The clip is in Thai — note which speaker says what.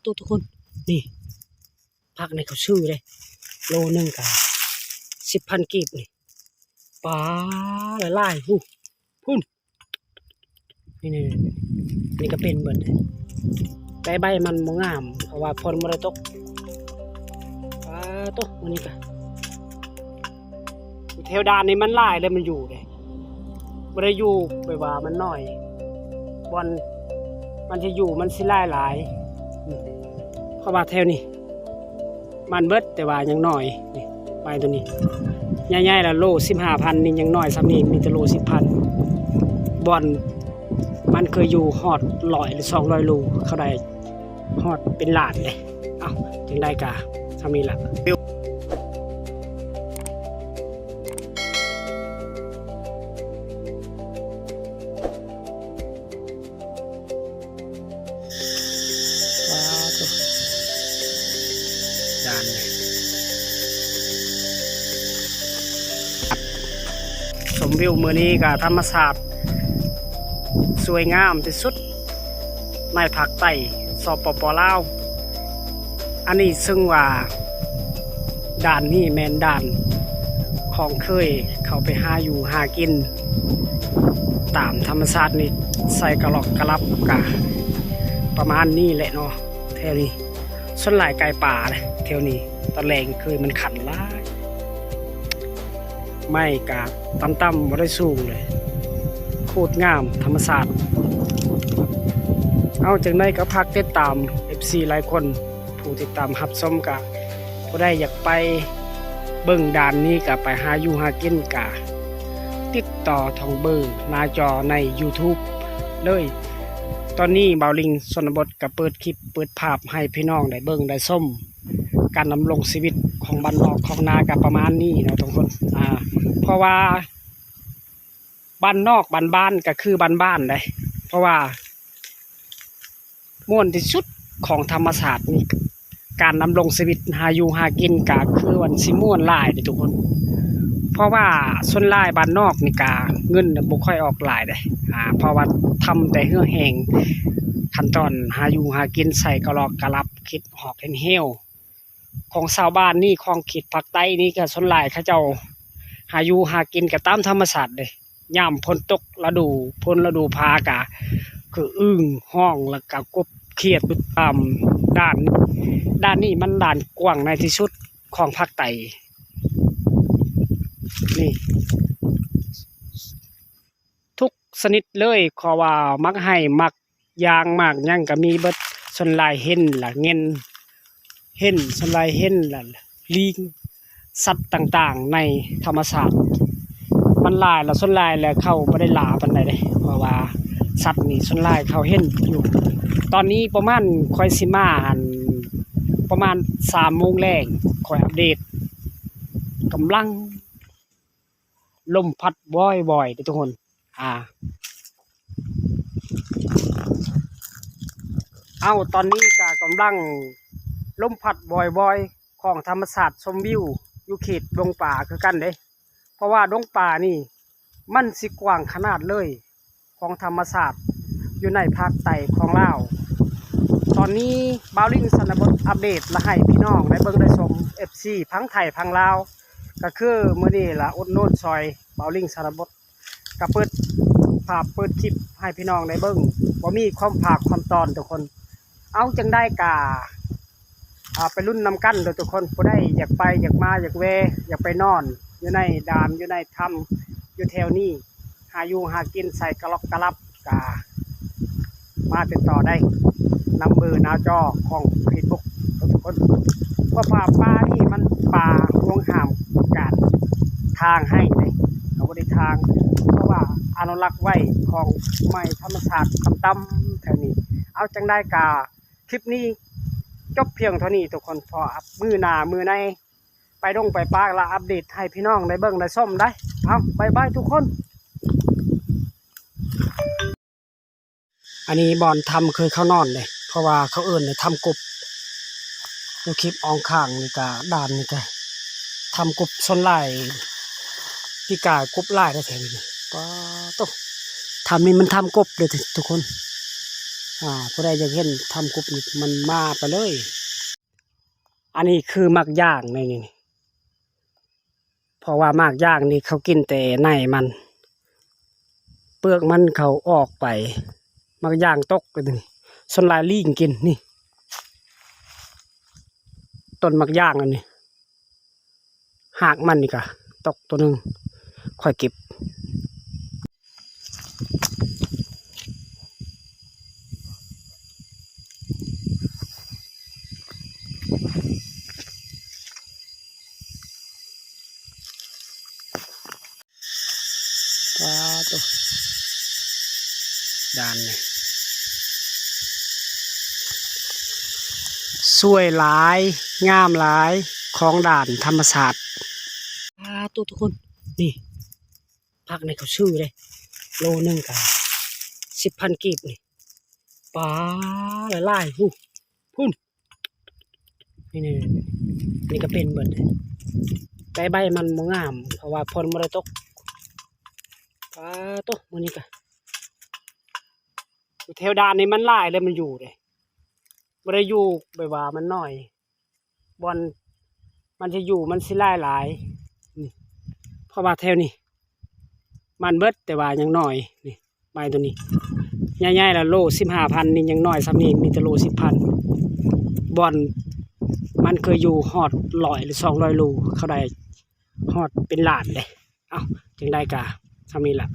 Speaker 1: ตัวทุกคนนี่พักในเขาชื่อเลยโลนึงกับ10,000 กีบนี่ปลาหลายๆพุ่นนี่ก็เป็นเบิดแต่ใบมันบ่งามเพราะว่าฝนบ่ได้ตกปลาตัวมันนี่ก็แถวด้านนี้มันหลายเลยมันอยู่เลยบ่ได้อยู่ไปว่ามันน้อยบอนมันจะอยู่มันสิหลายเพราะว่าแถวนี้มันเบิดแต่ว่ายังน้อยนี่ไปตัวนี้ใหญ่ๆละโล 15,000 นี่ยังน้อยซ้ำนี่มีแต่โล 10,000บอนมันเคยอยู่ฮอด100หรือ200โลเขาได้ฮอดเป็นล้านเลยเอ้าจังได้กะซ้ำนี่ล่ะด้านเลยชมวิวมื้อนี้ก็ธรรมชาติสวยงามที่สุดในภาคใต้สปป.ลาวอันนี้ซึ่งว่าด่านนี้แม่นด่านของเคยเข้าไปหาอยู่หากินตามธรรมชาตินี่ใส่กระหลอกกระลับกะประมาณนี้แหละเนาะแถวนี้ส่วนหลายไก่ป่าเลยแถวนี้ตะแลงเคยมันขันร้ายไม่กะต่ำๆบ่ได้สูงเลยโคตรงามธรรมศาสตร์เอาจังได้ก็พักติดตาม FC หลายคนผู้ติดตามรับชมกะบ่ได้อยากไปเบิ่งด่านนี้กะไปหาอยู่หากินกะติดต่อทางเบอร์หน้าจอใน YouTube เลยตอนนี้บ่าวลิงชนบทก็เปิดคลิปเปิดภาพให้พี่น้องได้เบิ่งได้ชมการดำรงชีวิตของบ้านนอกของนาก็ประมาณนี้เนาะทุกคนเพราะว่าบ้านนอกบ้านก็คือบ้านเลยเพราะว่าม่วนที่สุดของธรรมศาสตร์นี่การดำรงชีวิตหาอยู่หากินก็คือวันสิม่วนหลายทุกคนเพราะว่าส่วนหลายบ้านนอกนี่ก็เงินบ่ค่อยออกหลายเลยเพราะว่าทำแต่เหือแห้งขั้นตอนหาอยู่หากินใส่กระลอกกระลับคิดหอกเห็นเหี้ยวของชาวบ้านนี่ของขีดภาคใต้นี่ก็ส่วนหลายเขาเจ้าหาอยู่หากินก็ตามธรรมชาติเลยย่ำพ้นตกฤดูพากะคืออึ้งห้องแล้วก็กบเขียดตามด้านนี้มันด่านกว้างในที่สุดของภาคใต้นี่ทุกชนิดเลยขอว่ามักให้มักยางมากยังก็มีเบิดส่วนลายเห็นล่ะเงินเห็นส่วนลายเห็นล่ะลิงสัตว์ต่างๆในธรรมชาติมันลายแล้วส่วนลายแล้วเข้าไม่ได้ลาปานใดเลยเพราะว่าสัตว์นี่ส่วนลายเขาเห็นอยู่ตอนนี้ประมาณคอยสิมาประมาณ3 โมงแรงคอยอัปเดตกำลังลมพัดบ่อยๆทุกคนตอนนี้ก็กำลังลมพัดบ่อยๆของธรรมศาสตร์ชมวิวอยู่เขตดงป่าคือกันเด้เพราะว่าดงป่านี่มันสิกว้างขนาดเลยของธรรมศาสตร์อยู่ในภาคใต้ของลาวตอนนี้บ่าวลิงชนบทอัปเดตและให้พี่น้องได้เบิ่งได้ชม FC พังไทยพังลาวก็คือมื้อนี้ล่ะอุดหนุนซอยบ่าวลิงชนบทก็เปิดภาพเปิดคลิปให้พี่น้องได้เบิ่งบ่มีความภาคความตอนทุกคนเอาจังได้กะไปรุ่นนำกันโดยทุกคนผู้ได้อยากไปอยากมาอยากแวะอยากไปนอนอยู่ในด่านอยู่ในถ้ำอยู่แถวนี้หาอยู่หากินใส่กระลอกกระลับกะมาติดต่อได้นำเบอร์หน้าจอของเฟซบุ๊กทุกคนเพราะป่านี่มันป่าห่วงห้ามการทางให้เลยเอาบริทางเพราะว่าอนุรักษ์ไว้ของไม้ธรรมชาติต่ำๆแถวนี้เอาจังได้กะคลิปนี้จบเพียงเท่านี้ทุกคนพอมือหน้ามือในไปดงไปปลาละอัปเดตให้พี่น้องได้เบิ่งได้ส้มได้เอาบายบายทุกคนอันนี้บอนทำเคยเข้านอนเลยเพราะว่าเขาเอิ้นเลยทำกบดูคลิปอองข้างนี่ก็ด่านนี่ก็ทำกบส้นลายที่กายกบลายได้แถวนี้ป้าตุ๊ทำนี่มันทำกบเลยทุกคน ผู้ใดอยากเห็นทำกรุบนี่มันมาไปเลย อันนี้คือมักย่างนี่เพราะว่ามักย่างนี่เขากินแต่ในมันเปลือกมันเขาออกไปมักย่างตกเลยนี่ส่วนลายลิงกินนี่ต้นมักย่างอันนี้หากมันนี่กะตกตัวหนึ่งค่อยเก็บตัวด้านนี่สวยหลายงามหลายของด่านธรรมศาสตร์ตัวทุกคนนี่พักในเขาชื่อเลยโลนึงกัน10,000 กีบนี่ปลาหลายๆพุ่นนี่ก็เป็นเบิดเลยแต่ใบมันบ่งามเพราะว่าฝนบ่ได้ตกปลาตัวมื้อนี้ก็แถวด่านนี่มันหลายเลยมันอยู่เลยบ่ได้อยู่แบบว่ามันน้อยบอนมันจะอยู่มันสิหลายนี่เพราะว่าแถวนี้มันเบิดแต่ว่ายังน้อยนี่ใบตัวนี้ใหญ่ๆแล้วโล15,000นี่ยังน้อยซ้ำนี่มีแต่โล10,000บอนมันเคยอยู่ฮอด100หรือ200โลเขาได้ฮอดเป็นล้านเลยเอ้าจังได้กะซ้ำนี่ล่ะ